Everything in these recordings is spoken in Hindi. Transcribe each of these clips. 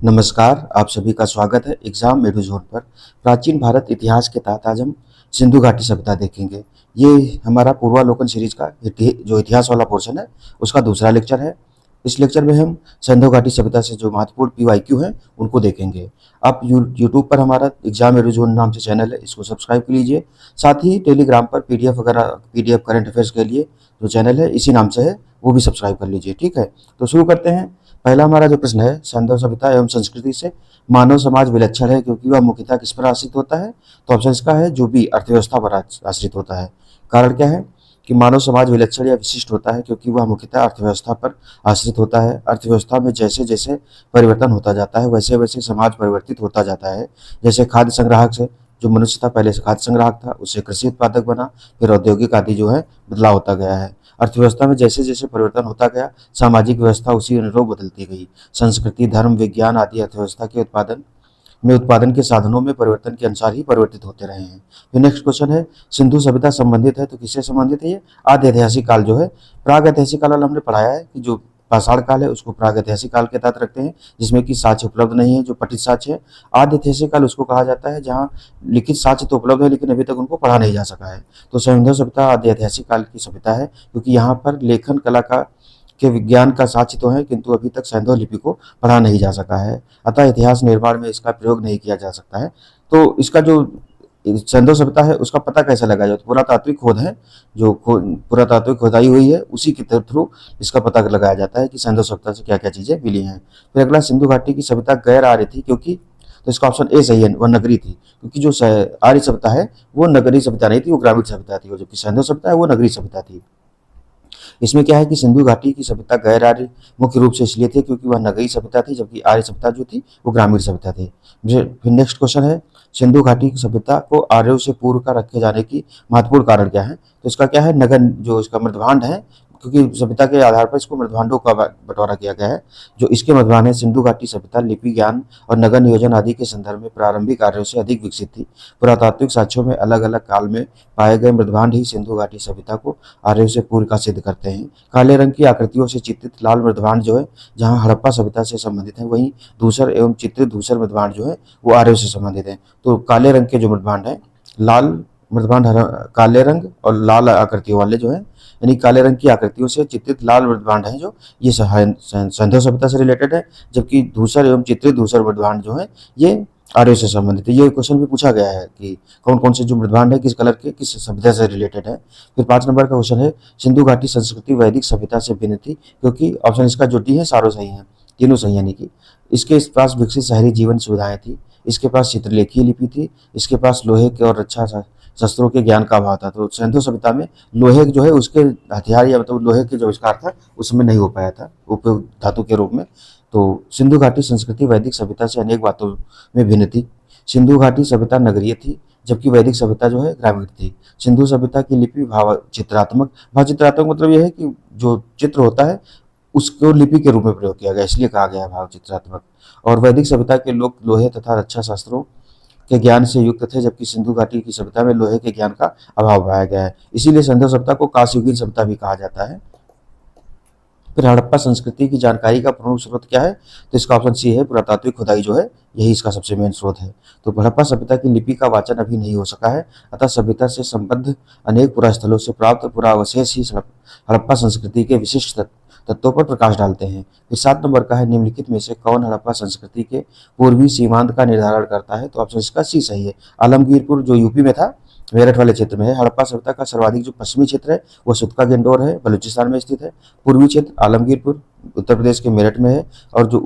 नमस्कार, आप सभी का स्वागत है एग्जाम मेरू जोन पर। प्राचीन भारत इतिहास के तहत आज हम सिंधु घाटी सभ्यता देखेंगे। ये हमारा पूर्वालोकन सीरीज का जो इतिहास वाला पोर्शन है उसका दूसरा लेक्चर है। इस लेक्चर में हम सिंधु घाटी सभ्यता से जो महत्वपूर्ण PYQ हैं उनको देखेंगे। आप यूट्यूब पर हमारा एग्जाम मेरू जोन नाम से चैनल है, इसको सब्सक्राइब कर लीजिए। साथ ही टेलीग्राम पर PDF करंट अफेयर्स के लिए जो चैनल है इसी नाम से है, वो भी सब्सक्राइब कर लीजिए। ठीक है, तो शुरू करते हैं। पहला हमारा जो प्रश्न है, सिंधु सभ्यता एवं संस्कृति से मानव समाज विलक्षण है क्योंकि वह मुख्यतः किस पर आश्रित होता है? तो ऑप्शन इसका है जो भी अर्थव्यवस्था पर आश्रित होता है। कारण क्या है कि मानव समाज विलक्षण या विशिष्ट होता है क्योंकि वह मुख्यतः अर्थव्यवस्था पर आश्रित होता है। अर्थव्यवस्था में जैसे जैसे परिवर्तन होता जाता है वैसे वैसे समाज परिवर्तित होता जाता है। जैसे खाद्य संग्राहक से जो मनुष्य था, पहले से खाद्य संग्राहक था, उससे कृषि उत्पादक बना, फिर औद्योगिक आदि जो है बदलाव होता गया है। अर्थव्यवस्था में जैसे जैसे परिवर्तन होता गया, सामाजिक व्यवस्था उसी अनुरूप बदलती गई। संस्कृति, धर्म, विज्ञान आदि अर्थव्यवस्था के उत्पादन के साधनों में परिवर्तन के अनुसार ही परिवर्तित होते रहे हैं। फिर नेक्स्ट क्वेश्चन है, सिंधु सभ्यता संबंधित है तो किससे संबंधित है? ये आद्य ऐतिहासिक काल जो है, प्राग ऐतिहासिक काल वाला हमने पढ़ाया है कि जो पाषाण काल है उसको प्राग ऐतिहासिक काल के तहत रखते हैं, जिसमें कि साक्ष्य उपलब्ध नहीं है, जो पठित साक्ष्य है। आद्य ऐतिहासिक काल उसको कहा जाता है जहाँ लिखित साक्ष्य तो उपलब्ध है लेकिन अभी तक उनको पढ़ा नहीं जा सका है। तो सिंधु सभ्यता आद्य ऐतिहासिक काल की सभ्यता है क्योंकि यहाँ पर लेखन कला के विज्ञान का साक्ष्य तो है किंतु अभी तक सिंधु लिपि को पढ़ा नहीं जा सका है, अतः इतिहास निर्माण में इसका प्रयोग नहीं किया जा सकता है। तो इसका जो सिंधु सभ्यता है उसका पता कैसे लगाया जाए? तो पुरातात्विक खोज है, जो पुरातात्विक खोदाई हुई है उसी के थ्रू इसका पता लगाया जाता है कि सिंधु सभ्यता से क्या क्या चीजें मिली हैं। फिर अगला, सिंधु घाटी की सभ्यता गैर आर्य थी क्योंकि, तो इसका ऑप्शन ए सही है, वह नगरी थी। क्योंकि जो आर्य सभ्यता है वो नगरीय सभ्यता नहीं थी, वो ग्रामीण सभ्यता थी, और जबकि सिंधु सभ्यता है वो नगरीय सभ्यता थी। इसमें क्या है कि सिंधु घाटी की सभ्यता गैर आर्य मुख्य रूप से इसलिए थी क्योंकि वह नगरीय सभ्यता थी, जबकि आर्य सभ्यता जो थी वो ग्रामीण सभ्यता थी। फिर नेक्स्ट क्वेश्चन है, सिंधु घाटी की सभ्यता को आर्यों से पूर्व का रखे जाने की महत्वपूर्ण कारण क्या है? तो इसका क्या है, नगर जो इसका मृदभांड है, क्योंकि सभ्यता के आधार पर इसको मृदभांडों का बंटवारा किया गया है। जो इसके मृदभांड है, सिंधु घाटी सभ्यता लिपि ज्ञान और नगर नियोजन आदि के संदर्भ में प्रारंभिक कार्यों से अधिक विकसित थी। पुरातात्विक साक्ष्यों में अलग अलग काल में पाए गए मृदभांड ही सिंधु घाटी सभ्यता को आर्यों से पूर्व का सिद्ध करते हैं। काले रंग की आकृतियों से चित्रित लाल मृदभांड जो है जहाँ हड़प्पा सभ्यता से संबंधित है, वहीं धूसर एवं चित्रित धूसर मृदभांड जो है वो आर्यों से संबंधित है। तो काले रंग के जो मृदभांड है, लाल मृदभांड काले रंग और लाल आकृतियों वाले जो है, यानी काले रंग की आकृतियों से चित्रित लाल मृदभांड है जो ये सिंधु सभ्यता से रिलेटेड है, जबकि धूसर एवं चित्रित धूसर मृदभांड जो है ये आर्यों से संबंधित है। ये क्वेश्चन भी पूछा गया है कि कौन कौन से जो मृदभांड है किस कलर के किस सभ्यता से रिलेटेड है। फिर 5 नंबर का क्वेश्चन है, सिंधु घाटी संस्कृति वैदिक सभ्यता से भिन्न थी क्योंकि, ऑप्शन इसका जो डी है सारों सही है, तीनों सही, यानी कि इसके पास विकसित शहरी जीवन सुविधाएं थी, इसके पास चित्रलेखीय लिपि थी, इसके पास लोहे के और रक्षा शस्त्रों के ज्ञान का अभाव था। तो सिंधु सभ्यता में लोहे जो है उसके हथियार या मतलब लोहे के जो आविष्कार था उस समय नहीं हो पाया था उपयोग धातु के रूप में। तो सिंधु घाटी संस्कृति वैदिक सभ्यता से अनेक बातों में भिन्न थी। सिंधु घाटी सभ्यता नगरीय थी जबकि वैदिक सभ्यता जो है ग्रामीण थी। सिंधु सभ्यता की लिपि भाव चित्रात्मक मतलब यह है कि जो चित्र होता है उसको लिपि के रूप में प्रयोग किया गया, इसलिए कहा गया है भाव चित्रात्मक। और वैदिक सभ्यता के लोग लोहे तथा रक्षा शास्त्रों के ज्ञान से युक्त थे, जबकि सिंधु घाटी की सभ्यता में लोहे के ज्ञान का अभाव पाया गया है, इसीलिए सिंधु सभ्यता को कांस्ययुगीन सभ्यता भी कहा जाता है। फिर हड़प्पा संस्कृति की जानकारी का प्रमुख स्रोत क्या है? तो इसका ऑप्शन सी है, पुरातात्विक खुदाई जो है यही इसका सबसे मेन स्रोत है। तो हड़प्पा सभ्यता की लिपि का वाचन अभी नहीं हो सका है, अतः सभ्यता से संबद्ध अनेक पुरास्थलों से प्राप्त पुरावशेष ही हड़प्पा संस्कृति के विशिष्ट तत्वों पर प्रकाश डालते हैं। फिर 7 नंबर का है, निम्नलिखित में से कौन हड़प्पा संस्कृति के पूर्वी सीमांत का निर्धारण करता है? तो ऑप्शन इसका सी सही है, आलमगीरपुर जो यूपी में था, मेरठ वाले क्षेत्र में है। हड़प्पा सभ्यता का सर्वाधिक जो पश्चिमी क्षेत्र है वो सुतका गेंडोर है, बलूचिस्तान में स्थित है। पूर्वी क्षेत्र आलमगीरपुर उत्तर प्रदेश के मेरठ में है, और जो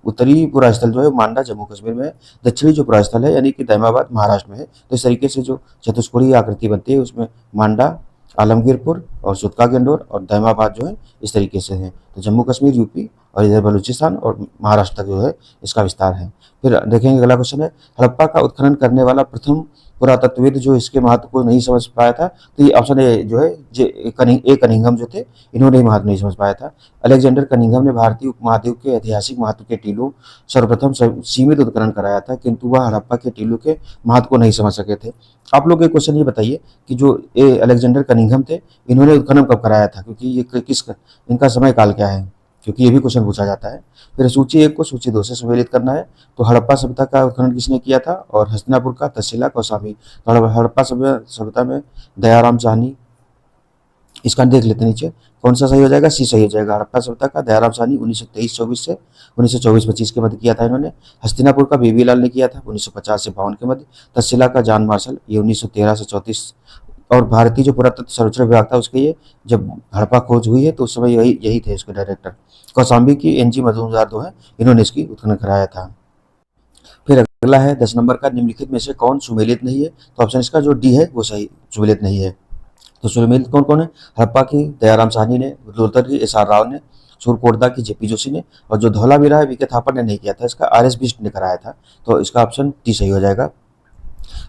उत्तरी पूरा स्थल जो है मांडा जम्मू कश्मीर में है। दक्षिणी जो पूरा स्थल है यानी कि दैमाबाद महाराष्ट्र में है। तो इस तरीके से जो चतुष्कोणीय आकृति बनती है उसमें मांडा, आलमगीरपुर और सुतका गेंडोर और दैमाबाद जो है इस तरीके से है। तो जम्मू कश्मीर, यूपी और इधर बलूचिस्तान और महाराष्ट्र तक जो है इसका विस्तार है। फिर देखेंगे अगला क्वेश्चन है, हड़प्पा का उत्खनन करने वाला प्रथम पुरातत्वविद जो इसके महत्व को नहीं समझ पाया था, तो ये ऑप्शन ए जो है ए कनिंघम जो थे, इन्होंने महत्व नहीं समझ पाया था। अलेक्जेंडर कनिंघम ने भारतीय उपमहाद्वीप के ऐतिहासिक महत्व के टीलों सर्वप्रथम सीमित उत्खनन कराया था, किंतु वह हड़प्पा के टीलों के महत्व को नहीं समझ सके थे। आप लोग एक क्वेश्चन ये बताइए कि जो अलेक्जेंडर कनिंघम थे, इन्होंने उत्खनन कब कराया था, क्योंकि ये इनका समय काल क्या है? क्योंकि ये भी क्वेश्चन पूछा जाता है। फिर सूची 1 को सूची 2 से सम्मिलित करना है। तो हड़प्पा सभ्यता का उत्खनन किसने किया था, और हस्तिनापुर का तक्षशिला कौशाम्बी। तो हड़प्पा सभ्यता में दयाराम साहनी, इसका देख लेते हैं नीचे कौन सा सही हो जाएगा, सी सही हो जाएगा। हड़प्पा सभ्यता का दयाराम साहनी 1923-24 से 1924-25 के मध्य किया था इन्होंने। हस्तिनापुर का बेबीलाल ने किया था 1950 से 52 के मध्य। तक्षशिला का जॉन मार्शल ये 1913 से 34। और भारतीय जो पुरातत्व सर्वेक्षण विभाग था उसके ये जब हड़प्पा खोज हुई है तो उस समय यही यही थे उसके डायरेक्टर। कौशाम्बी की एनजी मजूमदार दो है, इन्होंने इसकी उत्खनन कराया था। फिर अगला है 10 नंबर का, निम्नलिखित में से कौन सुमेलित नहीं है। तो ऑप्शन इसका जो डी है वो सही सुमेलित नहीं है। तो सुमेलित कौन कौन है, हड़प्पा की दयाराम साहनी ने, लोथल की एस आर राव ने, सूरकोटदा की जेपी जोशी ने, और जो धौलावीरा है वीके थापर ने नहीं किया था, इसका आर एस बिष्ट ने कराया था। तो इसका ऑप्शन डी सही हो जाएगा।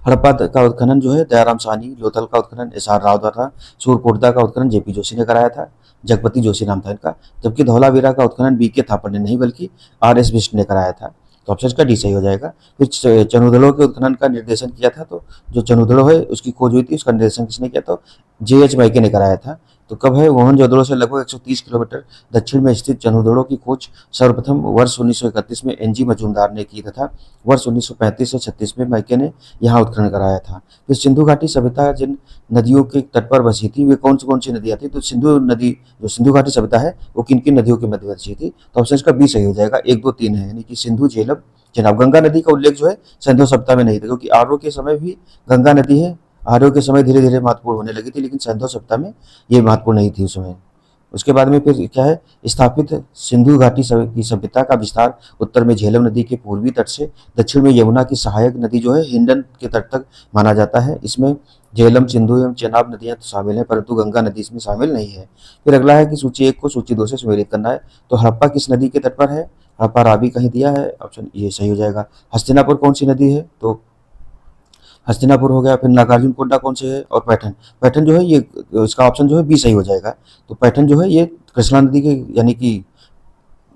हड़प्पा का उत्खनन जो है दयाराम साहनी, लोथल का उत्खनन एस आर राव द्वारा, सूरकोटदा का उत्खनन जेपी जोशी ने कराया था, जगपति जोशी नाम था इनका। जबकि धौलावीरा का उत्खनन वीके थापर ने नहीं बल्कि आर एस बिष्ट ने कराया था। तो ऑप्शन का डी सही हो जाएगा। फिर चनुदड़ों के उत्खनन का निर्देशन किया था, तो जो चनुदड़ो है उसकी खोज हुई थी, उसका निर्देशन किसने किया, तो जे एच माइके ने कराया था। तो कब है, मोहनजोदड़ो से लगभग 130 किलोमीटर दक्षिण में स्थित चनुदड़ो की खोज सर्वप्रथम वर्ष 1931 में एनजी मजूमदार ने की तथा वर्ष 1935 से 36 में माइके ने यहाँ उत्खनन कराया था। फिर सिंधु घाटी सभ्यता जिन नदियों के तट पर बसी थी वे कौन सी नदियाँ थी, तो सिंधु नदी, जो सिंधु घाटी सभ्यता है वो किन किन नदियों के मध्य बसी थी। तो ऑप्शन इसका बी सही हो जाएगा। 1, 2, 3 है, यानी कि सिंधु, झेलम, चेनाब। गंगा नदी का उल्लेख जो है सिंधु सभ्यता में नहीं था, क्योंकि आर्यों के समय भी गंगा नदी है, आर्यों के समय धीरे धीरे महत्वपूर्ण होने लगी थी, लेकिन सिंधु सभ्यता में ये महत्वपूर्ण नहीं थी उस समय। उसके बाद में फिर क्या है, स्थापित सिंधु घाटी की सभ्यता का विस्तार उत्तर में झेलम नदी के पूर्वी तट से दक्षिण में यमुना की सहायक नदी जो है हिंडन के तट तक माना जाता है। इसमें झेलम, सिंधु एवं चेनाब नदियां तो शामिल हैं, परंतु गंगा नदी इसमें शामिल नहीं है। फिर अगला है कि सूची 1 को सूची 2 से सम्मिलित करना है। तो हड़प्पा किस नदी के तट पर है, हड़प्पा रावी कहीं दिया है, ऑप्शन ये सही हो जाएगा। हस्तिनापुर कौन सी नदी है, तो हस्तिनापुर हो गया। फिर नागार्जुन कोंडा कौन से है, और पैठन, पैठन जो है ये, इसका ऑप्शन जो है बी सही हो जाएगा। तो पैठन जो है ये कृष्णा नदी के, यानी कि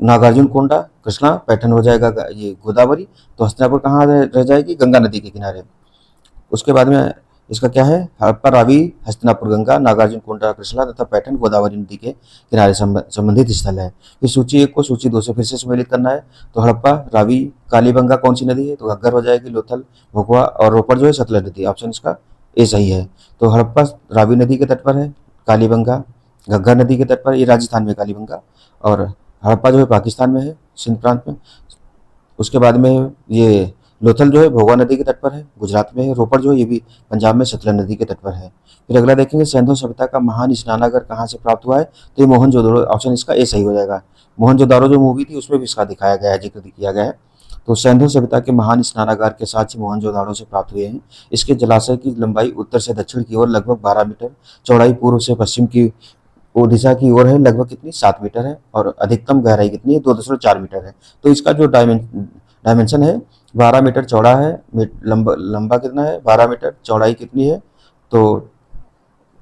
नागार्जुन कोंडा कृष्णा, पैठन हो जाएगा ये गोदावरी। तो हस्तिनापुर कहाँ रह जाएगी, गंगा नदी के किनारे। उसके बाद में इसका क्या है, हड़प्पा रावी, हस्तिनापुर गंगा, नागार्जुन कोंडा कृष्णा तथा पैठन गोदावरी नदी के किनारे संबंधित स्थल है। फिर सूची 1 को सूची 2 से फिर से सम्मिलित करना है। तो हड़प्पा रावी कालीबंगा कौन सी नदी है, तो घग्गर हो जाएगी, लोथल, भोगवा और रोपड़ जो है सतलज नदी। ऑप्शन इसका ए सही है। तो हड़प्पा रावी नदी के तट पर है, कालीबंगा घग्गर नदी के तट पर, ये राजस्थान में कालीबंगा, और हड़प्पा जो है पाकिस्तान में है, सिंध प्रांत में। उसके बाद में ये लोथल जो है भोगवा नदी के तट पर है, गुजरात में है। रोपड़ जो है ये भी पंजाब में सतलज नदी के तट पर है। फिर अगला देखेंगे सिंधु सभ्यता का महान स्नानागार कहाँ से प्राप्त हुआ है, तो ये मोहनजोदड़ो, ऑप्शन इसका ए सही हो जाएगा। मोहनजोदारो जो मूवी थी उसमें भी इसका दिखाया गया है, जिक्र किया गया है। तो सिंधु सभ्यता के महान स्नानागार के साक्ष्य मोहनजोदाड़ो से प्राप्त हुए हैं। इसके जलाशय की लंबाई उत्तर से दक्षिण की ओर लगभग 12 मीटर, चौड़ाई पूर्व से पश्चिम की ओडिशा की ओर है लगभग कितनी 7 मीटर है, और अधिकतम गहराई कितनी है 2.4 मीटर है। तो इसका जो डायमेंशन है 12 मीटर चौड़ा है, लंबा कितना है 12 मीटर, चौड़ाई कितनी है तो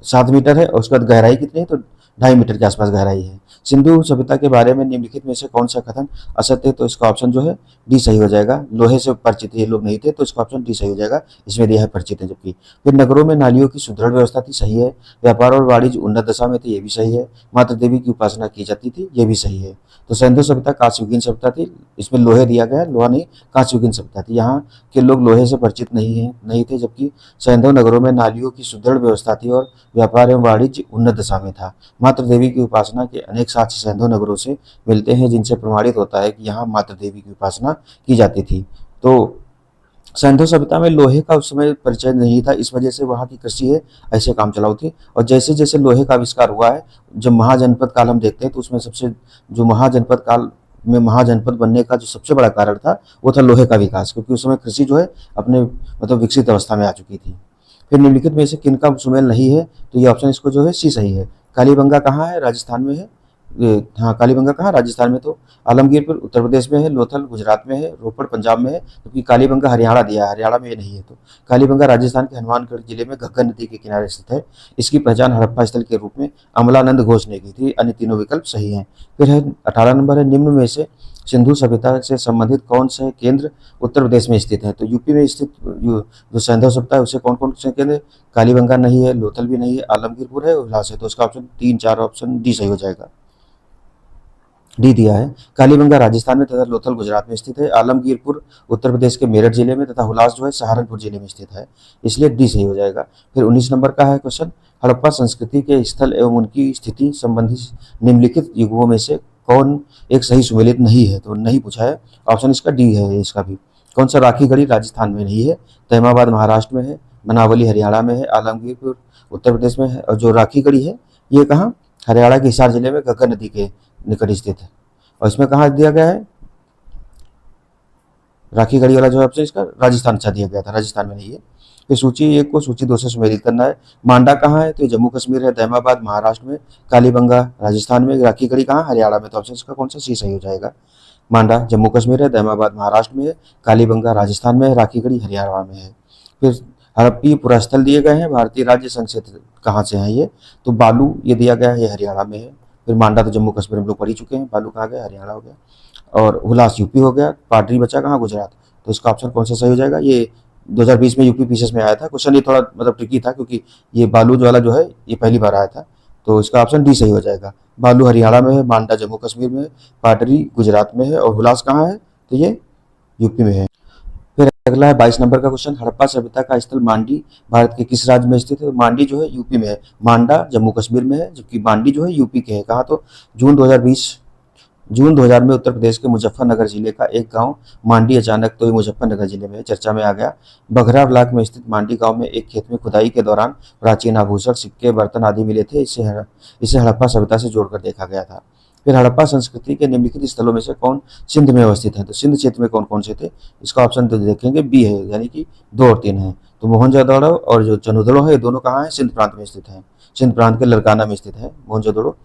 7 मीटर है, और उसके बाद गहराई कितनी है तो 2.5 मीटर के आसपास गहराई है। सिंधु सभ्यता के बारे में निम्नलिखित में से कौन सा कथन असत्य है, तो इसका ऑप्शन जो है डी सही हो जाएगा। लोहे से परिचित ये लोग नहीं थे, तो इसका ऑप्शन डी सही हो जाएगा, इसमें दिया है परिचित है। जबकि फिर नगरों में नालियों की सुदृढ़ व्यवस्था थी, सही है। व्यापार और वाणिज्य उन्नत दशा में थे, ये भी सही है। माता देवी की उपासना की जाती थी, ये भी सही है। तो सिंधु सभ्यता कांस्ययुगीन सभ्यता थी, इसमें लोहे दिया गया, लोहा नहीं, कांस्ययुगीन सभ्यता थी। यहाँ के लोग लोहे से परिचित नहीं थे, जबकि सिंधु नगरों में नालियों की सुदृढ़ व्यवस्था थी और व्यापार एवं वाणिज्य उन्नत दशा में था। मातृ देवी की उपासना के अनेक साक्ष्य सिंधु नगरों से मिलते हैं, जिनसे प्रमाणित होता है कि यहाँ मातृ देवी की उपासना की जाती थी। तो सिंधु सभ्यता में लोहे का उस समय परिचय नहीं था, इस वजह से वहाँ की कृषि है ऐसे काम चलाऊ थी। और जैसे जैसे लोहे का आविष्कार हुआ है, जब महाजनपद काल हम देखते हैं तो उसमें सबसे जो महाजनपद काल में महाजनपद बनने का जो सबसे बड़ा कारण था वो था लोहे का विकास, क्योंकि उस समय कृषि जो है अपने मतलब विकसित अवस्था में आ चुकी थी। फिर निम्नलिखित में से किनका सुमेल नहीं है, तो ये ऑप्शन इसको जो है सी सही है। कालीबंगा कहाँ है, राजस्थान में है। हाँ, कालीबंगा कहाँ, राजस्थान में। तो आलमगीरपुर उत्तर प्रदेश में है, लोथल गुजरात में है, रोपड़ पंजाब में है, क्योंकि कालीबंगा हरियाणा दिया है, हरियाणा में ये नहीं है। तो कालीबंगा राजस्थान के हनुमानगढ़ जिले में घग्गर नदी के किनारे स्थित है। इसकी पहचान हड़प्पा स्थल के रूप में अमलानंद घोष ने की थी। अन्य तीनों विकल्प सही हैं। फिर है 18 नंबर है, निम्न में से सिंधु सभ्यता से संबंधित कौन से केंद्र उत्तर प्रदेश में स्थित है। तो यूपी में स्थित जो सिंधु सभ्यता है उसे कौन कौन से केंद्र, कालीबंगा नहीं है, लोथल भी नहीं है, आलमगीरपुर है, उल्लास है। तो उसका ऑप्शन 3, 4 ऑप्शन डी सही हो जाएगा। डी दिया है। कालीबंगा राजस्थान में तथा लोथल गुजरात में स्थित है। आलमगीरपुर उत्तर प्रदेश के मेरठ जिले में तथा हुलास जो है सहारनपुर जिले में स्थित है, इसलिए डी सही हो जाएगा। फिर 19 नंबर का है क्वेश्चन, हड़प्पा संस्कृति के स्थल एवं उनकी स्थिति संबंधी निम्नलिखित युगों में से कौन एक सही सुमेलित नहीं है, तो नहीं पूछा है, ऑप्शन इसका डी है इसका भी। कौन सा? राखीगढ़ी राजस्थान में नहीं है, तैमाबाद महाराष्ट्र में है, बनावली हरियाणा में है, आलमगीरपुर उत्तर प्रदेश में है, और जो राखीगढ़ी है ये कहाँ? हरियाणा के हिसार जिले में घग्गर नदी के निकट स्थित है। और इसमें कहाँ दिया गया है? राखीगढ़ी वाला जो ऑप्शन इसका राजस्थान अच्छा दिया गया था, राजस्थान में नहीं है। फिर सूची 1 को सूची 2 से सुमेलित करना है। मांडा कहाँ है? तो ये जम्मू कश्मीर है। दैमाबाद महाराष्ट्र में, कालीबंगा राजस्थान में, राखीगढ़ी कहाँ? हरियाणा में। तो ऑप्शन इसका कौन सा सी सही हो जाएगा? मांडा जम्मू कश्मीर है, दैमाबाद महाराष्ट्र में है, कालीबंगा राजस्थान में है, राखीगढ़ी हरियाणा में है। फिर हड़प्पी पुरास्थल दिए गए हैं, भारतीय राज्य संघ क्षेत्र कहाँ से हैं ये? तो बालू ये दिया गया है, ये हरियाणा में है। फिर मांडा तो जम्मू कश्मीर हम लोग पढ़ ही चुके हैं, बालू कहाँ गया? हरियाणा हो गया। और हुलास यूपी हो गया, पाटरी बचा कहाँ? गुजरात। तो इसका ऑप्शन कौन सा सही हो जाएगा? ये 2020 में यूपी पीसीएस में आया था क्वेश्चन, ये थोड़ा मतलब ट्रिकी था क्योंकि ये बालू वाला जो है ये पहली बार आया था। तो इसका ऑप्शन डी सही हो जाएगा। बालू हरियाणा में है, मांडा जम्मू कश्मीर में है, पाटरी गुजरात में है, और हुलास कहाँ है? तो ये यूपी में है। फिर अगला है 22 नंबर का क्वेश्चन, हड़प्पा सभ्यता का स्थल मांडी भारत के किस राज्य में स्थित है? तो मांडी जो है यूपी में है, मांडा जम्मू कश्मीर में है, जबकि मांडी जो है यूपी के है। कहाँ? तो जून 2000 में उत्तर प्रदेश के मुजफ्फरनगर जिले का एक गांव मांडी अचानक तो ये मुजफ्फरनगर जिले में चर्चा में आ गया। बघरा ब्लॉक में स्थित मांडी गांव में एक खेत में खुदाई के दौरान प्राचीन आभूषण, सिक्के, बर्तन आदि मिले थे। इसे हड़प्पा सभ्यता से जोड़कर देखा गया था। फिर हड़प्पा संस्कृति के निम्नलिखित स्थलों में से कौन सिंध में अवस्थित है? तो सिंध क्षेत्र में कौन कौन से थे? इसका ऑप्शन तो देखेंगे बी है, यानी कि 2 और 3 है। तो मोहनजोदड़ो और जो चंदोदड़ो है, ये दोनों कहाँ है? सिंध प्रांत में स्थित है, सिंध प्रांत के लरकाना में स्थित है मोहनजोदड़ो।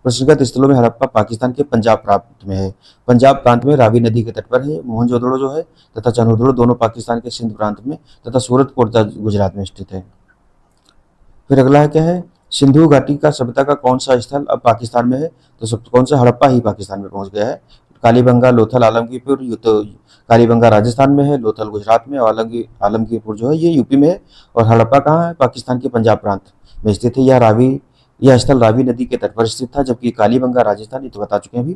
प्रश्नगत स्थलों में हड़प्पा पाकिस्तान के पंजाब प्रांत में है, पंजाब प्रांत में रावी नदी के तट पर है। मोहनजोदड़ो जो है तथा चंदोदड़ो दोनों पाकिस्तान के सिंध प्रांत में तथा सूरत कोटदा गुजरात में स्थित है। फिर अगला है क्या है? सिंधु घाटी का सभ्यता का कौन सा स्थल अब पाकिस्तान में है? तो सब कौन सा? हड़प्पा ही पाकिस्तान में पहुंच गया है। कालीबंगा, लोथल, आलमगीरपुर, तो कालीबंगा राजस्थान में है, लोथल गुजरात में, और आलमगीरपुर जो है ये यूपी में है, और हड़प्पा कहाँ है? पाकिस्तान के पंजाब प्रांत में स्थित है। यह स्थल रावी नदी के तट पर स्थित था, जबकि कालीबंगा राजस्थान, ये तो बता चुके हैं अभी।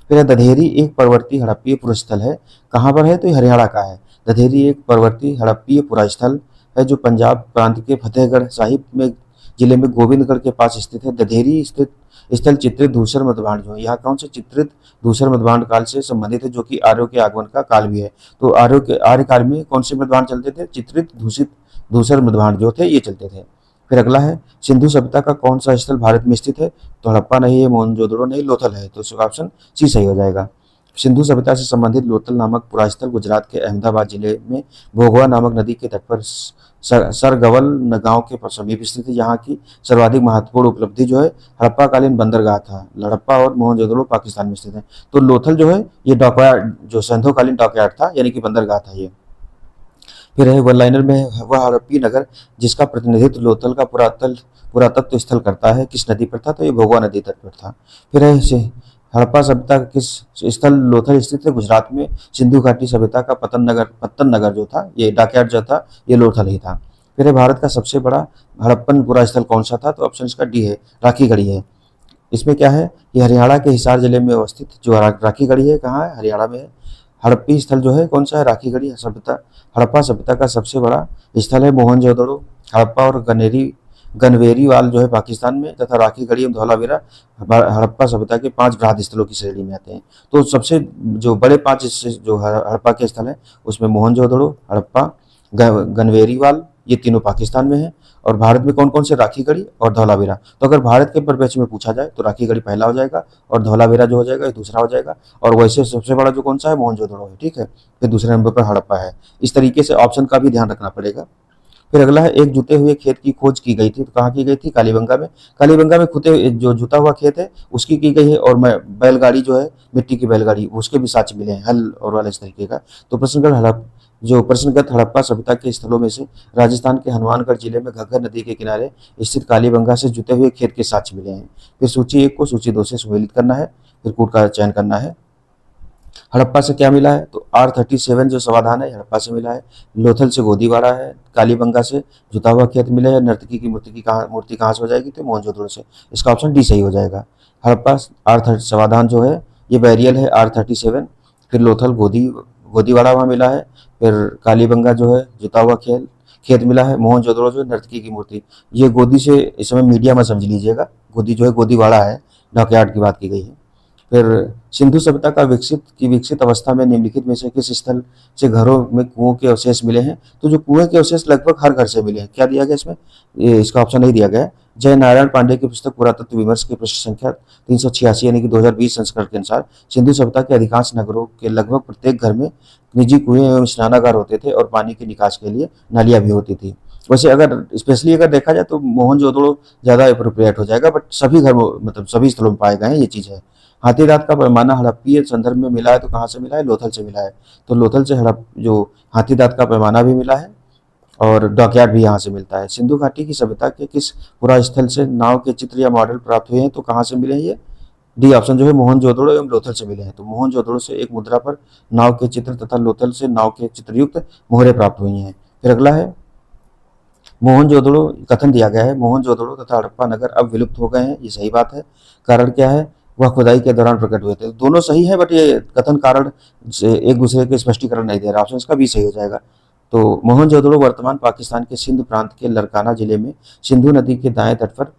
फिर दधेरी एक पर्वतीय हड़प्पीय पुरस्थल है, कहाँ पर है? तो ये हरियाणा का है। दधेरी एक पर्वतीय हड़प्पीय पुरास्थल है जो पंजाब प्रांत के फतेहगढ़ साहिब में जिले में गोविंदगढ़ के पास स्थित है। दधेरी स्थित स्थल चित्रित धूसर मध्यभांड जो है, यहाँ कौन से? चित्रित धूसर मध्यभांड काल से संबंधित है, जो कि आर्यों के आगमन का काल भी है। तो आर्य काल में कौन से मध्यभांड चलते थे? चित्रित धूसर मध्यभांड जो थे ये चलते थे। फिर अगला है, सिंधु सभ्यता का कौन सा स्थल भारत में स्थित है? तो हड़प्पा नहीं है, मोहनजोदड़ो नहीं, लोथल है। तो इसका ऑप्शन सी सही हो जाएगा। सिंधु सभ्यता से संबंधित लोथल नामक पुरास्थल गुजरात के अहमदाबाद जिले में भोगवा नामक नदी के तट पर सरगवल गांव के समीप स्थित है। यहाँ की सर्वाधिक महत्वपूर्ण उपलब्धि जो है हड़प्पा कालीन बंदरगाह था। हड़प्पा और मोहनजोदड़ो पाकिस्तान में स्थित है। तो लोथल जो है ये डॉकयार्ड, जो सिंधुकालीन डॉकयार्ड था, यानी कि बंदरगाह था ये। फिर है वन लाइनर में, वह हड़प्पी नगर जिसका प्रतिनिधित्व लोथल का पुरातत्व स्थल करता है किस नदी पर था? तो ये भोगवा नदी तट पर था। फिर है हड़प्पा सभ्यता किस स्थल लोथल स्थित है? गुजरात में। सिंधु घाटी सभ्यता का पत्तन नगर जो था, ये डॉकयार्ड जो था, ये लोथल ही था। फिर है भारत का सबसे बड़ा हड़प्पन पुरा स्थल कौन सा था? तो ऑप्शन इसका डी है, राखीगढ़ी है। इसमें क्या है? ये हरियाणा के हिसार जिले में अवस्थित जो राखीगढ़ी है, कहाँ है? हरियाणा में है। हड़प्पी स्थल जो है कौन सा है? राखीगढ़ी सभ्यता। हड़प्पा सभ्यता का सबसे बड़ा स्थल है मोहनजोदड़ो। हड़प्पा और गनवेरीवाल जो है पाकिस्तान में, तथा राखीगढ़ी एवं धौलावीरा हड़प्पा सभ्यता के 5 बृहद स्थलों की श्रेणी में आते हैं। तो सबसे जो बड़े 5 जो हड़प्पा के स्थल हैं उसमें मोहनजोदड़ो, हड़प्पा, गनवेरीवाल, ये तीनों पाकिस्तान में है। और भारत में कौन कौन से? राखीगढ़ी और धौलावीरा। तो अगर भारत के परिप्रेक्ष्य में पूछा जाए तो राखीगढ़ी पहला हो जाएगा, और धौलावीरा जो हो जाएगा ये दूसरा हो जाएगा, और वैसे सबसे बड़ा जो कौन सा है? मोहनजोदड़ो है, ठीक है। फिर दूसरे नंबर पर हड़प्पा है। इस तरीके से ऑप्शन का भी ध्यान रखना पड़ेगा। फिर अगला है, एक जुते हुए खेत की खोज की गई थी, तो कहाँ की गई थी? कालीबंगा में। कालीबंगा में खुदे जो जुता हुआ खेत है उसकी की गई है, और बैलगाड़ी जो है, मिट्टी की बैलगाड़ी, उसके भी साक्ष्य मिले हैं, हल और वाले इस तरीके का। तो प्रश्नगत हड़प्पा सभ्यता के स्थलों में से राजस्थान के हनुमानगढ़ जिले में घग्गर नदी के किनारे स्थित कालीबंगा से जुते हुए खेत के साक्ष्य मिले हैं। फिर सूची 1 को सूची 2 से सुमेलित करना है, फिर कूट का चयन करना है। हड़प्पा से क्या मिला है? तो R37 जो समाधान है हड़प्पा से मिला है। लोथल से गोदीवाड़ा है। कालीबंगा से जुता हुआ खेत मिले है। नर्तकी की मूर्ति कहाँ से हो जाएगी? तो मोहनजोदड़ो से। इसका ऑप्शन डी सही हो जाएगा। हड़प्पा समाधान जो है ये बैरियल है R37। फिर लोथल गोदीवाड़ा वहाँ मिला है। फिर कालीबंगा जो है जुता हुआ खेत मिला है। मोहनजोदड़ो जो है नर्तकी की मूर्ति। ये गोदी से इस समय मीडिया में समझ लीजिएगा, गोदी जो है गोदीवाड़ा है, डॉकयार्ड की बात की गई है। फिर सिंधु सभ्यता का विकसित अवस्था में निम्नलिखित में से किस स्थल से घरों में कुओं के अवशेष मिले हैं? तो जो कुएं के अवशेष लगभग हर घर से मिले हैं। क्या दिया गया इसमें? इसका ऑप्शन नहीं दिया गया है। जय नारायण पांडे की पुस्तक पुरातत्व विमर्श की पृष्ठ संख्या 386 यानी कि 2020 संस्करण के अनुसार सिंधु सभ्यता के अधिकांश नगरों के लगभग प्रत्येक घर में निजी कुएं एवं स्नानागार होते थे और पानी के निकास के लिए नालियां भी होती थी। वैसे अगर स्पेशली अगर देखा जाए तो मोहनजोदड़ो ज़्यादा अप्रोप्रिएट हो जाएगा, बट सभी घर मतलब सभी स्थलों में पाए गए हैं, ये चीज़ है। हाथी दांत का पैमाना हड़प्पीय संदर्भ में मिला है तो कहाँ से मिला है? लोथल से मिला है। तो लोथल से जो हाथी दांत का पैमाना भी मिला है और डॉकयार्ड भी यहाँ से मिलता है। सिंधु घाटी की सभ्यता के किस पुरा स्थल से नाव के चित्र या मॉडल प्राप्त हुए हैं? तो कहाँ से मिले हैं ये? डी ऑप्शन जो है मोहनजोदड़ो एवं लोथल से मिले हैं। तो मोहनजोदड़ो से एक मुद्रा पर नाव के चित्र तथा लोथल से नाव के चित्रयुक्त मोहरें प्राप्त हुई हैं। फिर अगला है मोहनजोदड़ो, कथन दिया गया है मोहनजोदड़ो तथा हड़प्पा नगर अब विलुप्त हो गए हैं। ये सही बात है। कारण क्या है? वह खुदाई के दौरान प्रकट हुए थे। दोनों सही है, बट ये कथन कारण से एक दूसरे के स्पष्टीकरण नहीं दे रहा। ऑप्शन इसका भी सही हो जाएगा। तो मोहनजोदड़ो वर्तमान पाकिस्तान के सिंध प्रांत के लरकाना जिले में सिंधु नदी के दाएं तट पर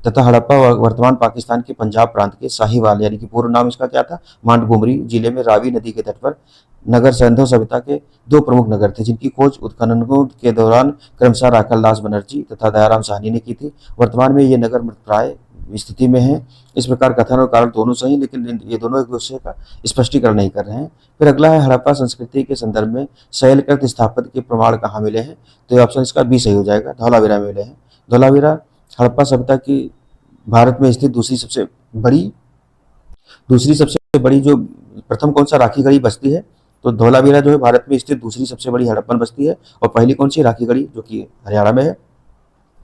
तथा हड़प्पा वर्तमान पाकिस्तान के पंजाब प्रांत के साहिवाल यानी कि पूर्व नाम इसका क्या था? मांटगोमरी जिले में रावी नदी के तट पर नगर सिंधु सभ्यता के दो प्रमुख नगर थे, जिनकी खोज उत्खननों के दौरान क्रमशः राखल दास बनर्जी तथा दयाराम साहनी ने की थी। वर्तमान में ये नगर मृतप्राय स्थिति में है। इस प्रकार कथन और कारण दोनों सही, लेकिन ये दोनों एक दूसरे का स्पष्टीकरण नहीं कर रहे हैं। फिर अगला है हड़प्पा संस्कृति के संदर्भ में शैलकृत स्थापत्य के प्रमाण कहाँ मिले हैं? तो ये ऑप्शन इसका बी सही हो जाएगा, धौलावीरा में मिले हैं। धौलावीरा हड़प्पा सभ्यता की भारत में स्थित दूसरी सबसे बड़ी जो प्रथम कौन सा राखीगढ़ी बस्ती है? तो धौलावीरा जो है भारत में स्थित दूसरी सबसे बड़ी हड़प्पन बस्ती है। और पहली कौन सी? राखीगढ़ी, जो कि हरियाणा में है।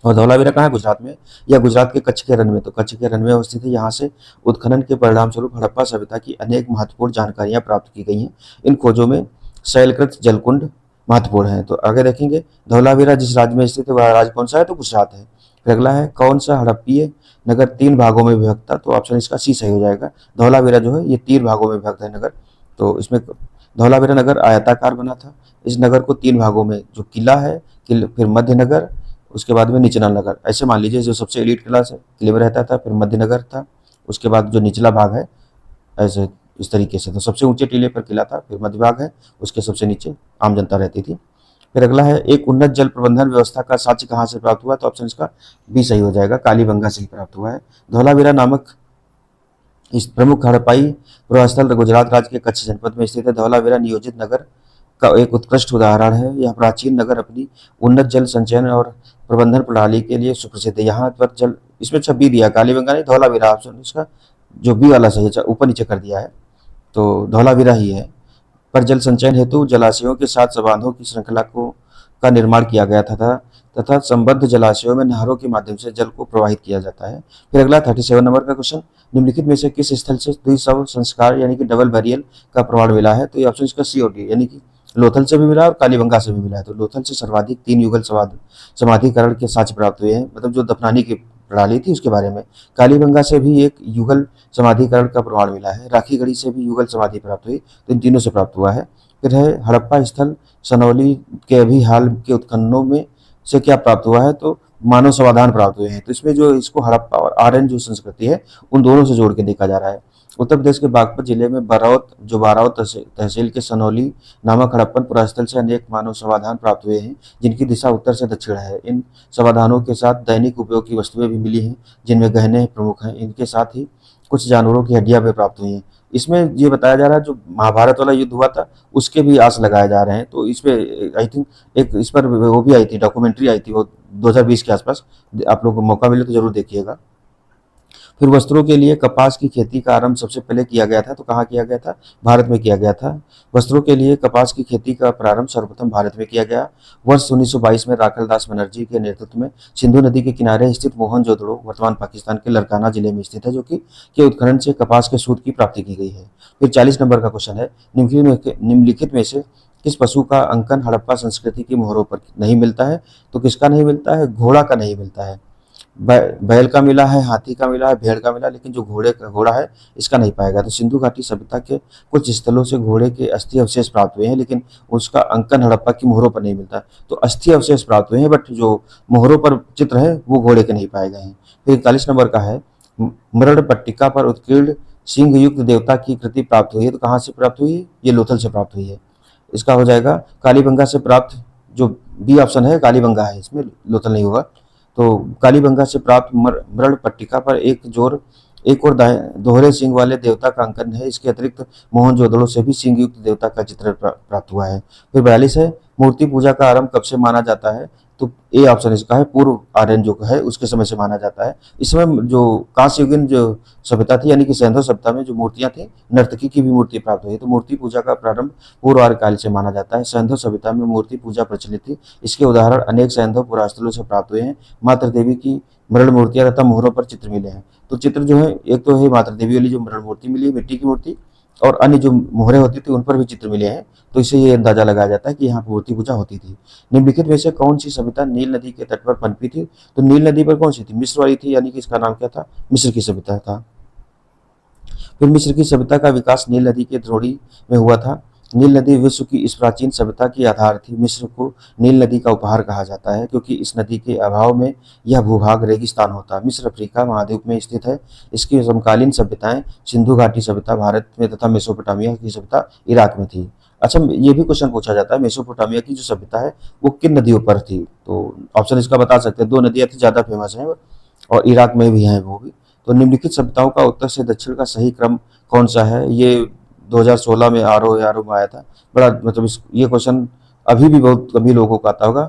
और धौलावीरा कहाँ है? गुजरात में। या गुजरात के कच्छ के रण में। तो कच्छ के रण में अवस्थित है। यहाँ से उत्खनन के परिणाम स्वरूप हड़प्पा सभ्यता की अनेक महत्वपूर्ण जानकारियां प्राप्त की गई हैं। इन खोजों में शैलकृत जलकुंड महत्वपूर्ण है। तो आगे देखेंगे धौलावीरा जिस राज्य में स्थित है वह राज्य कौन सा है? तो गुजरात है। फिर अगला है कौन सा हड़प्पीय नगर 3 भागों में विभक्त था? तो ऑप्शन इसका सी सही हो जाएगा। धौलावीरा जो है ये 3 भागों में विभक्त है नगर। तो इसमें धौलावीरा नगर आयताकार बना था। इस नगर को 3 भागों में, जो किला है, फिर मध्य नगर, उसके बाद में निचला नगर, ऐसे मान लीजिए। जो सबसे एलिट क्लास है किले में रहता था, फिर मध्य नगर था, उसके बाद जो निचला भाग है, ऐसे इस तरीके से। तो सबसे ऊंचे टीले पर किला था, फिर मध्य भाग है, उसके सबसे नीचे आम जनता रहती थी। फिर अगला है एक उन्नत जल प्रबंधन व्यवस्था का साक्ष्य कहाँ से प्राप्त हुआ? तो ऑप्शन इसका बी सही हो जाएगा, कालीबंगा से ही प्राप्त हुआ है। धौलावीरा नामक इस प्रमुख हड़प्पाई पुरास्थल गुजरात राज्य के कच्छ जनपद में स्थित है। धौलावीरा नियोजित नगर का एक उत्कृष्ट उदाहरण है। यह प्राचीन नगर अपनी उन्नत जल संचयन और प्रबंधन प्रणाली के लिए सुप्रसिद्ध है। यहाँ पर जल, इसमें 26 दिया, कालीबंगा नहीं, धौलावीरा ऑप्शन इसका जो बी वाला सही है, ऊपर नीचे कर दिया है, तो धौलावीरा ही है। पर जल संचयन हेतु जलाशयों के साथ बांधों की श्रृंखला का निर्माण किया गया था तथा संबद्ध जलाशयों में नहरों के माध्यम से जल को प्रवाहित किया जाता है। फिर अगला 37 नंबर का क्वेश्चन, निम्नलिखित में से किस स्थल से द्विशव संस्कार यानी कि डबल बैरियल का प्रमाण मिला है? तो ये ऑप्शन इसका सी और डी, यानी कि लोथल से भी मिला और कालीबंगा से भी मिला है। तो लोथल से सर्वाधिक 3 युगल समाधिकरण के साक्ष्य प्राप्त हुए हैं, मतलब जो दफनानी की प्रणाली थी उसके बारे में। कालीबंगा से भी एक युगल समाधिकरण का प्रमाण मिला है। राखीगढ़ी से भी युगल समाधि प्राप्त हुई, तो इन तीनों से प्राप्त हुआ है। फिर है हड़प्पा स्थल सनौली के अभी हाल के उत्खननों में से क्या प्राप्त हुआ है? तो मानव समाधान प्राप्त हुए हैं। तो इसमें जो इसको हड़प्पा और आर्यन जो संस्कृति है उन दोनों से जोड़ के देखा जा रहा है। उत्तर प्रदेश के बागपत जिले में बारावत तहसील के सनौली नामक हड़प्पन पुरास्थल से अनेक मानव समाधान प्राप्त हुए हैं, जिनकी दिशा उत्तर से दक्षिण है। इन समाधानों के साथ दैनिक उपयोग की वस्तुएं भी मिली हैं, जिनमें गहने प्रमुख हैं। इनके साथ ही कुछ जानवरों की हड्डियां भी प्राप्त हुई हैं। इसमें ये बताया जा रहा है जो महाभारत वाला युद्ध हुआ था उसके भी आस लगाए जा रहे हैं। तो इसमें आई थिंक एक इस पर वो भी आई थी, डॉक्यूमेंट्री आई थी, वो 2020 के आसपास। आप लोगों को मौका मिले तो जरूर देखिएगा। फिर वस्त्रों के लिए कपास की खेती का आरंभ सबसे पहले किया गया था, तो कहाँ किया गया था? भारत में किया गया था। वस्त्रों के लिए कपास की खेती का प्रारंभ सर्वप्रथम भारत में किया गया। वर्ष 1922 में राखल दास बनर्जी के नेतृत्व में सिंधु नदी के किनारे स्थित मोहनजोदड़ो वर्तमान पाकिस्तान के लरकाना जिले में स्थित है, जो कि के उत्खनन से कपास के सूत की प्राप्ति की गई है। फिर 40 नंबर का क्वेश्चन है, निम्नलिखित में से किस पशु का अंकन हड़प्पा संस्कृति की मोहरों पर नहीं मिलता है? तो किसका नहीं मिलता है? घोड़ा का नहीं मिलता है। बैल का मिला है, हाथी का मिला है, भेड़ का मिला, लेकिन जो घोड़ा है इसका नहीं पाएगा। तो सिंधु घाटी सभ्यता के कुछ स्थलों से घोड़े के अस्थि अवशेष प्राप्त हुए हैं, लेकिन उसका अंकन हड़प्पा की मोहरों पर नहीं मिलता। तो अस्थि अवशेष प्राप्त हुए हैं, बट जो मोहरों पर चित्र है वो घोड़े के नहीं पाए गए हैं। फिर 41 नंबर का है, मृण पट्टिका पर उत्कीर्ण सिंह युक्त देवता की कृति प्राप्त हुई है। तो कहाँ से प्राप्त हुई है? ये लोथल से प्राप्त हुई है। इसका हो जाएगा कालीबंगा से प्राप्त, जो बी ऑप्शन है कालीबंगा है, इसमें लोथल नहीं होगा। तो कालीबंगा से प्राप्त मृण पट्टिका पर एक और दोहरे सिंह वाले देवता का अंकन है। इसके अतिरिक्त मोहनजोदड़ो से भी सिंह युक्त देवता का चित्र प्राप्त हुआ है। फिर 42 है, मूर्ति पूजा का आरंभ कब से माना जाता है? तो ए ऑप्शन इसका है, पूर्व आर्यन जो है उसके समय से माना जाता है। इस समय जो कांस्ययुगीन जो सभ्यता थी, यानी कि सैंधव सभ्यता में जो मूर्तियां थी, नर्तकी की भी मूर्ति प्राप्त हुई। तो मूर्ति पूजा का प्रारंभ पूर्व आर्य काल से माना जाता है। सैंधव सभ्यता में मूर्ति पूजा प्रचलित थी। इसके उदाहरण अनेक सैंधव पुरास्थलों से प्राप्त हुए हैं। मातृ देवी की मृण मूर्तियां तथा मोहरों पर चित्र मिले हैं। तो चित्र जो है, एक तो है मातृ देवी वाली जो मृण मूर्ति मिली है, मिट्टी की मूर्ति, और अन्य जो मोहरें होती थी उन पर भी चित्र मिले हैं। तो इससे ये अंदाजा लगाया जाता है कि यहाँ मूर्ति पूजा होती थी। निम्नलिखित में से कौन सी सभ्यता नील नदी के तट पर पनपी थी? तो नील नदी पर कौन सी थी? मिस्र वाली थी, यानी कि इसका नाम क्या था? मिस्र की सभ्यता था। फिर मिस्र की सभ्यता का विकास नील नदी के द्रोणी में हुआ था। नील नदी विश्व की इस प्राचीन सभ्यता की आधार थी। मिस्र को नील नदी का उपहार कहा जाता है, क्योंकि इस नदी के अभाव में यह भूभाग रेगिस्तान होता। मिस्र अफ्रीका महाद्वीप में स्थित है। इसकी समकालीन सभ्यताएं सिंधु घाटी सभ्यता भारत में तथा मेसोपोटामिया की सभ्यता इराक में थी। अच्छा, ये भी क्वेश्चन पूछा जाता है, मेसोपोटामिया की जो सभ्यता है वो किन नदियों पर थी? तो ऑप्शन इसका बता सकते हैं, दो नदियां थी ज्यादा फेमस है और इराक में भी है वो भी। तो निम्नलिखित सभ्यताओं का उत्तर से दक्षिण का सही क्रम कौन सा है? ये 2016 में आरओ में आया था। बड़ा मतलब ये क्वेश्चन अभी भी बहुत कभी लोगों को आता होगा,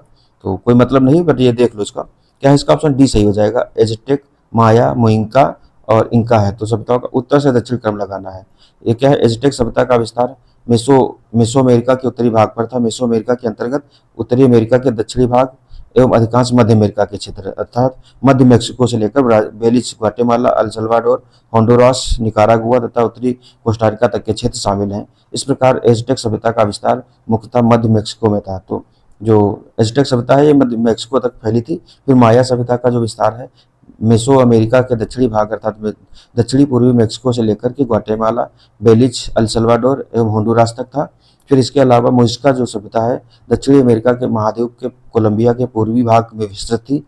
तो कोई मतलब नहीं, बट ये देख लो इसका क्या है। इसका ऑप्शन डी सही हो जाएगा। एजटेक, माया, मोइंका और इंका है। तो सभ्यताओं का उत्तर से दक्षिण क्रम लगाना है। ये क्या है? एजटेक सभ्यता का विस्तार मेसो अमेरिका के उत्तरी भाग पर था। मेसो अमेरिका के अंतर्गत उत्तरी अमेरिका के दक्षिणी भाग एवं अधिकांश मध्य अमेरिका के क्षेत्र, अर्थात मध्य मेक्सिको से लेकर Belize, Guatemala, El Salvador, Honduras, Nicaragua तथा उत्तरी कोस्टारिका तक के क्षेत्र शामिल हैं। इस प्रकार एज़टेक सभ्यता का विस्तार मुख्यतः मध्य मेक्सिको में था। तो जो एज़टेक सभ्यता है ये मध्य मेक्सिको तक फैली थी। फिर माया सभ्यता का जो विस्तार है मेसो अमेरिका के दक्षिणी भाग अर्थात दक्षिणी पूर्वी मेक्सिको से लेकर के ग्वाटेमाला, बेलिज, अल सल्वाडोर एवं होंडुरास तक था। फिर इसके अलावा मुइस्का जो सभ्यता है दक्षिणी अमेरिका के महाद्वीप के कोलंबिया के पूर्वी भाग में विस्तृत थी,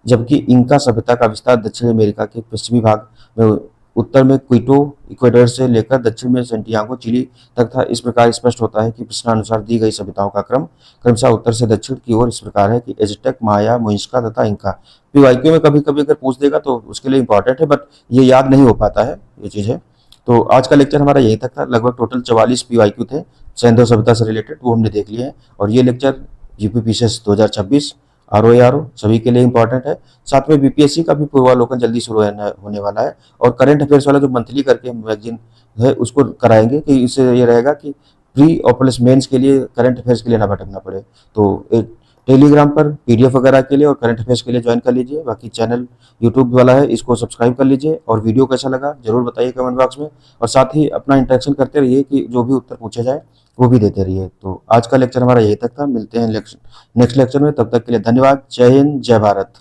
जबकि इंका सभ्यता का विस्तार दक्षिण अमेरिका के पश्चिमी भाग में उत्तर में क्विटो इक्वेडर से लेकर दक्षिण में सेंटियागो चिली तक था। इस प्रकार स्पष्ट होता है कि प्रश्नानुसार दी गई सभ्यताओं का क्रम क्रमशः उत्तर से दक्षिण की ओर इस प्रकार है कि एज़टेक, माया, मुइस्का तथा इंका। पीवाईक्यू में कभी कभी अगर पूछ देगा तो उसके लिए इंपॉर्टेंट है, बट ये याद नहीं हो पाता है, ये चीज़ है। तो आज का लेक्चर हमारा यहीं तक था। लगभग टोटल 44 पीवाईक्यू थे सैंधव सभ्यता से रिलेटेड, वो हमने देख लिए हैं। और ये लेक्चर यूपी पीसीएस 2026 आरओ सभी के लिए इंपॉर्टेंट है। साथ में बीपीएससी का भी पूर्वावलोकन जल्दी शुरू होने वाला है, और करंट अफेयर्स वाला जो मंथली करके हम मैगजीन है उसको कराएंगे, कि इससे ये रहेगा कि प्री और प्लस मेंस के लिए करंट अफेयर्स के लिए ना भटकना पड़े। तो एक टेलीग्राम पर पीडीएफ वगैरह के लिए और करंट अफेयर्स के लिए ज्वाइन कर लीजिए। बाकी चैनल यूट्यूब वाला है, इसको सब्सक्राइब कर लीजिए। और वीडियो कैसा लगा जरूर बताइए कमेंट बॉक्स में, और साथ ही अपना इंटरेक्शन करते रहिए कि जो भी उत्तर पूछे जाए वो भी देते रहिए। तो आज का लेक्चर हमारा यही तक था। मिलते हैं नेक्स्ट लेक्चर में, तब तक के लिए धन्यवाद। जय हिंद, जय भारत।